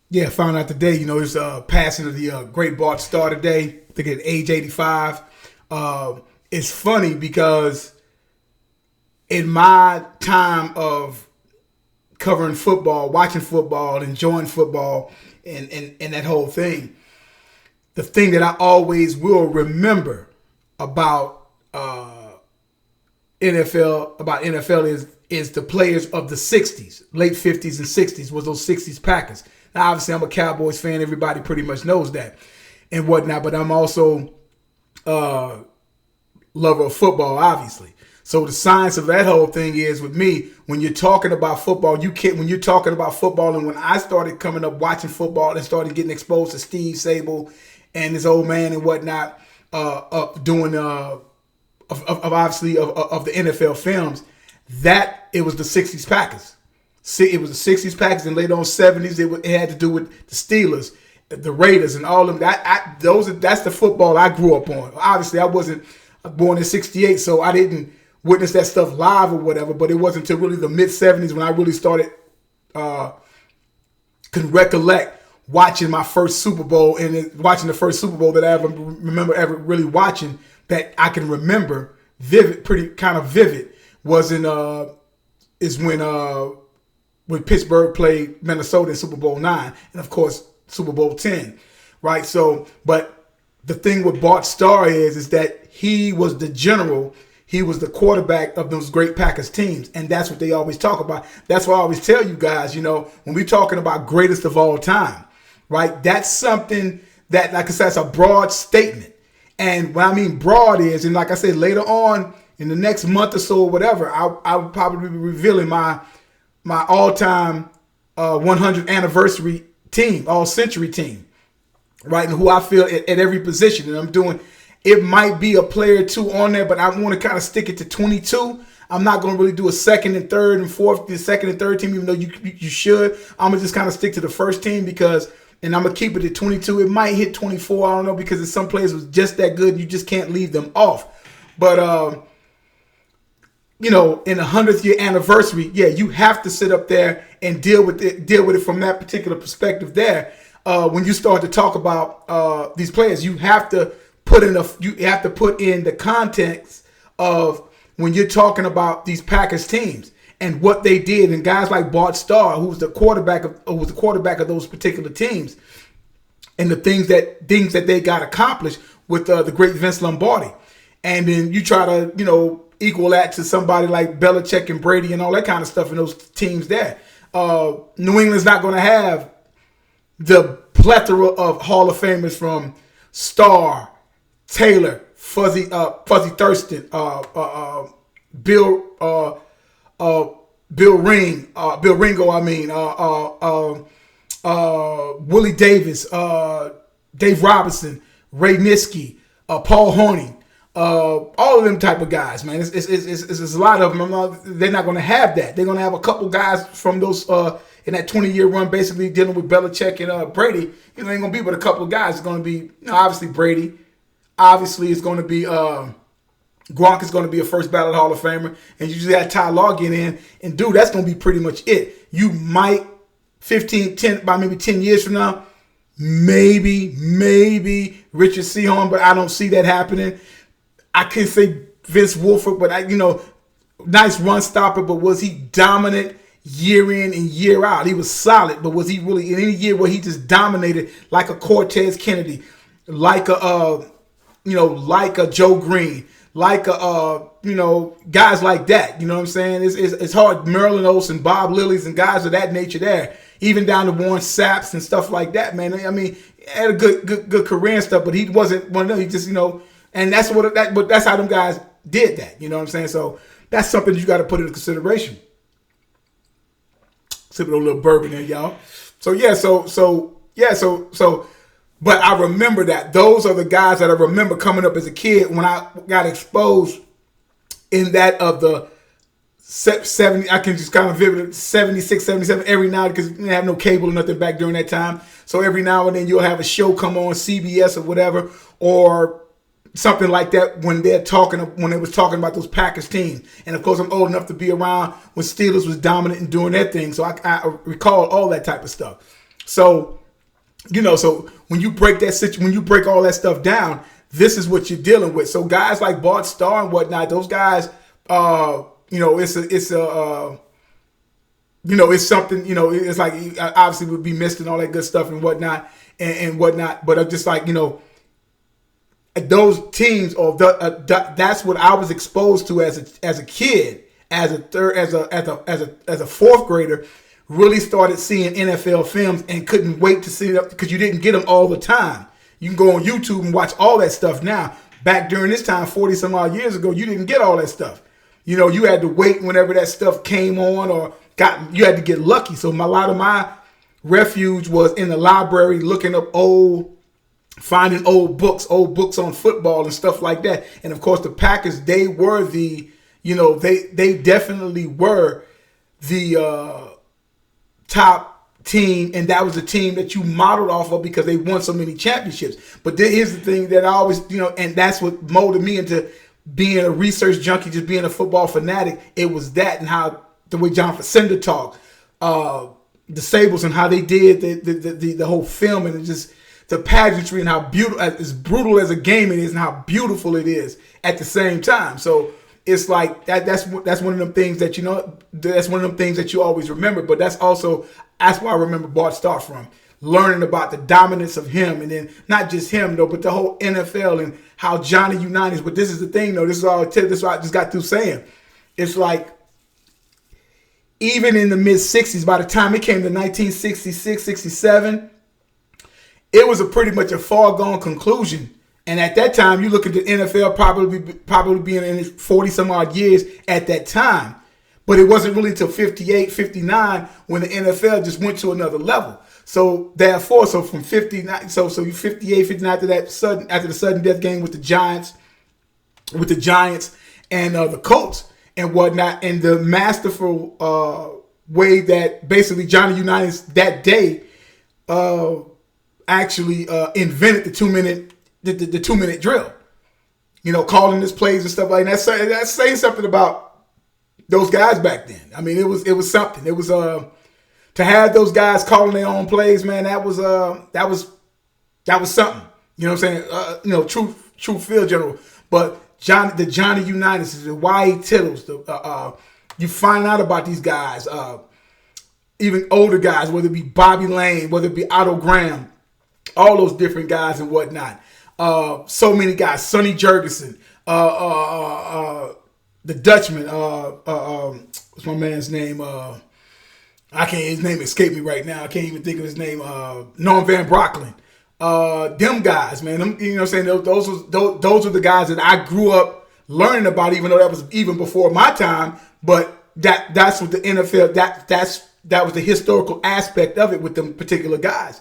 Yeah, found out today. It's passing of the great Bart Starr today. I think at age 85. It's funny because in my time of covering football, watching football, enjoying football, and that whole thing, the thing that I always will remember about NFL is the players of the '60s, late '50s and '60s was those '60s Packers. Now, obviously, I'm a Cowboys fan. Everybody pretty much knows that and whatnot. But I'm also uh, lover of football, obviously. So the science of that whole thing is with me, when you're talking about football, you can't when you're talking about football, and when I started coming up watching football and started getting exposed to Steve Sable and this old man and whatnot, doing of obviously of the NFL films, that it was the '60s Packers. See, it was the '60s Packers, and later on '70s it had to do with the Steelers, the Raiders, and all of them. That's the football I grew up on. Obviously, I wasn't born in '68, so I didn't witness that stuff live or whatever. But it wasn't until really the mid '70s when I really started can recollect watching my first Super Bowl and watching the first Super Bowl that I ever remember ever really watching that I can remember pretty kind of vivid was is when Pittsburgh played Minnesota in Super Bowl IX and of course Super Bowl X, right? So, but the thing with Bart Starr is that he was the general. He was the quarterback of those great Packers teams, and that's what they always talk about. That's why I always tell you guys, when we're talking about greatest of all time, right? That's something that, like I said, it's a broad statement. And what I mean broad is, and like I said, later on in the next month or so or whatever, I would probably be revealing my all-time 100th anniversary team, all-century team, right? And who I feel at every position. And I'm doing, it might be a player or two on there, but I want to kind of stick it to 22. I'm not going to really do a second and third and fourth, the second and third team, even though you should. I'm going to just kind of stick to the first team and I'm going to keep it at 22. It might hit 24. I don't know, because some players was just that good. You just can't leave them off. But, in the 100th year anniversary, yeah, you have to sit up there and deal with it from that particular perspective there. When you start to talk about these players, you have to put in the context of when you're talking about these Packers teams and what they did, and guys like Bart Starr, who was the quarterback of those particular teams, and the things that they got accomplished with the great Vince Lombardi. And then you try to equal that to somebody like Belichick and Brady and all that kind of stuff in those teams there. New England's not going to have the plethora of Hall of Famers from Starr, Taylor, Fuzzy Thurston, Bill Ringo. Willie Davis, Dave Robinson, Ray Nitschke, Paul Hornung, all of them type of guys, man. It's a lot of them. They're not going to have that. They're going to have a couple guys from those in that 20-year run, basically dealing with Belichick and Brady. Ain't going to be but a couple of guys. It's going to be obviously Brady. Obviously, it's going to be Gronk is going to be a first ballot Hall of Famer, and you just got Ty Law get in, and dude, that's going to be pretty much it. You might 10 years from now, maybe Richard Sehorn, but I don't see that happening. I can't say Vince Wilfork, but nice run stopper, but was he dominant year in and year out? He was solid, but was he really in any year where he just dominated like a Cortez Kennedy, like a Joe Green, like guys like that? You know what I'm saying? It's hard. Merlin Olsen, Bob Lillies, and guys of that nature there, even down to Warren Saps and stuff like that, man. I mean, he had a good career and stuff, but he wasn't one of them. He just and that's that's how them guys did that. You know what I'm saying? So that's something you got to put into consideration. Sipping a little bourbon there, y'all. So but I remember that. Those are the guys that I remember coming up as a kid when I got exposed in that of the 70. I can just kind of vivid 76, 77 every now, because we didn't have no cable or nothing back during that time. So every now and then you'll have a show come on CBS or whatever, or something like that when they was talking about those Packers teams. And of course, I'm old enough to be around when Steelers was dominant and doing their thing, so I recall all that type of stuff. So, so when you break when you break all that stuff down, this is what you're dealing with. So guys like Bart Starr and whatnot, those guys, it's something, it's like obviously would be missed and all that good stuff and whatnot and whatnot. But I'm just like, those teams or that's what I was exposed to as a kid, as a fourth grader. Really started seeing NFL films and couldn't wait to see it because you didn't get them all the time. You can go on YouTube and watch all that stuff now. Back during this time, 40 some odd years ago, you didn't get all that stuff. You had to wait whenever that stuff came on or you had to get lucky. So a lot of my refuge was in the library, looking up finding old books on football and stuff like that. And of course, the Packers, they were they definitely were the top team, and that was the team that you modeled off of because they won so many championships. But here's the thing that I always, and that's what molded me into being a research junkie, just being a football fanatic. It was that and how the way John Facenda talked, the Sables and how they did the whole film and just the pageantry and how beautiful, as brutal as a game it is and how beautiful it is at the same time. So it's like that's one of them things that that's one of them things that you always remember. But that's why I remember Bart Starr from learning about the dominance of him, and then not just him though, but the whole NFL and how Johnny Unitas. But this is the thing though. This is what I just got through saying. It's like even in the mid '60s, by the time it came to 1966, 67, it was pretty much a foregone conclusion. And at that time, you look at the NFL probably being in its 40 some odd years at that time. But it wasn't really until 58, 59 when the NFL just went to another level. So therefore, from 59, so you 58, 59 after the sudden death game with the Giants and the Colts and whatnot, and the masterful way that basically Johnny Unitas that day actually invented the 2-minute. The 2-minute drill, calling his plays and stuff like that. That's saying something about those guys back then. I mean, it was something. It was to have those guys calling their own plays, man. That was something. You know what I'm saying? True field general. But the Johnny Unitas, the Y.E. Tittles, you find out about these guys, even older guys, whether it be Bobby Lane, whether it be Otto Graham, all those different guys and whatnot. So many guys, Sonny Jurgensen, the Dutchman, what's my man's name? His name escaped me right now. I can't even think of his name. Norm Van Brocklin. Them guys, man. Them, you know what I'm saying? Those are the guys that I grew up learning about, even though that was even before my time. But that's what the NFL, that was the historical aspect of it with them particular guys.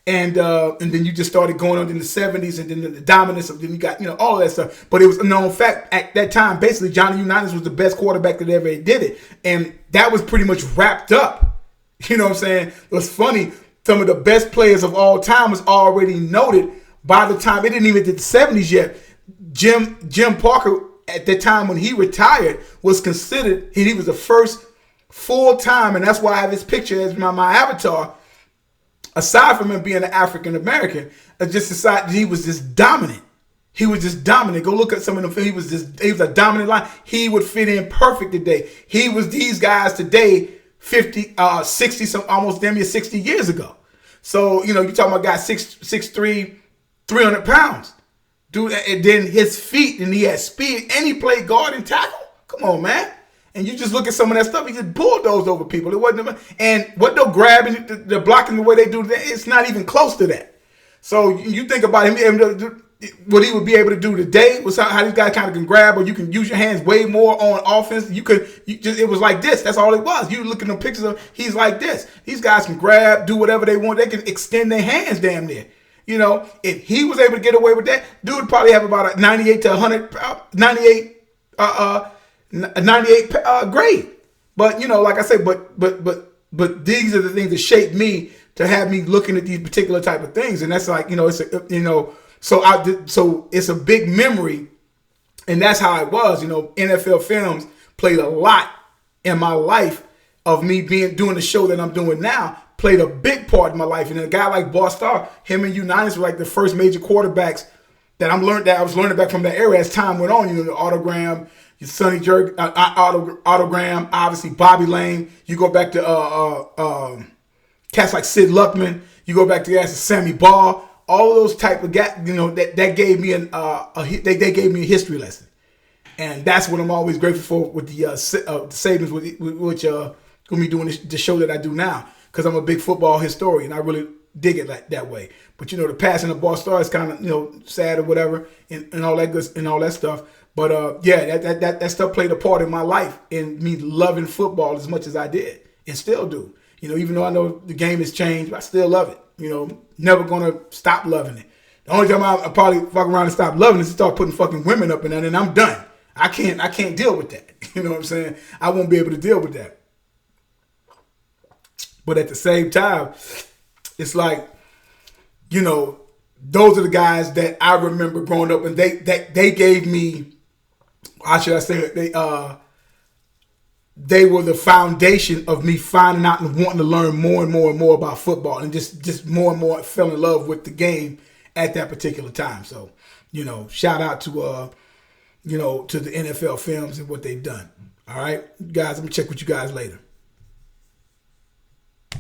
And then you just started going on in the 70s, and then the dominance of, then you got, all that stuff. But it was a known fact at that time, basically Johnny Unitas was the best quarterback that ever did it. And that was pretty much wrapped up. You know what I'm saying? It was funny. Some of the best players of all time was already noted by the time, it didn't even hit the 70s yet. Jim Parker, at the time when he retired, was considered, he was the first full-time, and that's why I have his picture as my avatar. Aside from him being an African American, just decided he was just dominant. He was just dominant. Go look at some of them. He was a dominant line. He would fit in perfect today. He was these guys today, 50, 60, some almost damn near 60 years ago. So, you talking about guys 6'3", 300 pounds. Dude, and then his feet, and he had speed, and he played guard and tackle. Come on, man. And you just look at some of that stuff, he just bulldozed over people. It wasn't, and what they're grabbing, they're blocking the way they do, it's not even close to that. So you think about him, what he would be able to do today was how these guys kind of can grab, or you can use your hands way more on offense. It was like this. That's all it was. You look at the pictures of, he's like this. These guys can grab, do whatever they want. They can extend their hands damn near. If he was able to get away with that, dude would probably have about a 98 to 100, 98 grade. But like I say, but these are the things that shaped me to have me looking at these particular type of things, and that's like so it's a big memory, and that's how it was. NFL films played a lot in my life of me doing the show that I'm doing now, played a big part in my life. And a guy like Bart Starr, him and Unitas were like the first major quarterbacks that I was learning back from that era as time went on. You know, the Autogram, your Sonny Jerk, Autogram, obviously Bobby Lane. You go back to cats like Sid Luckman. You go back to guys like Sammy Baugh. All of those type of guys, you know, that gave me they gave me a history lesson, and that's what I'm always grateful for with the Sabins, which gonna be doing the show that I do now, because I'm a big football historian. I really dig it like that way. But you know, the passing of Bart Starr is kind of, you know, sad or whatever, and all that good and all that stuff. But yeah, that stuff played a part in my life in me loving football as much as I did and still do. You know, even though I know the game has changed, I still love it. You know, never gonna stop loving it. The only time I probably fuck around and stop loving it is to start putting fucking women up in that, and I'm done. I can't deal with that. You know what I'm saying? I won't be able to deal with that. But at the same time, it's like, you know, those are the guys that I remember growing up, and they gave me, how should I say it? They were the foundation of me finding out and wanting to learn more and more and more about football, and just more and more fell in love with the game at that particular time. So, you know, shout out to you know, to the NFL Films and what they've done. All right, guys, I'm gonna check with you guys later.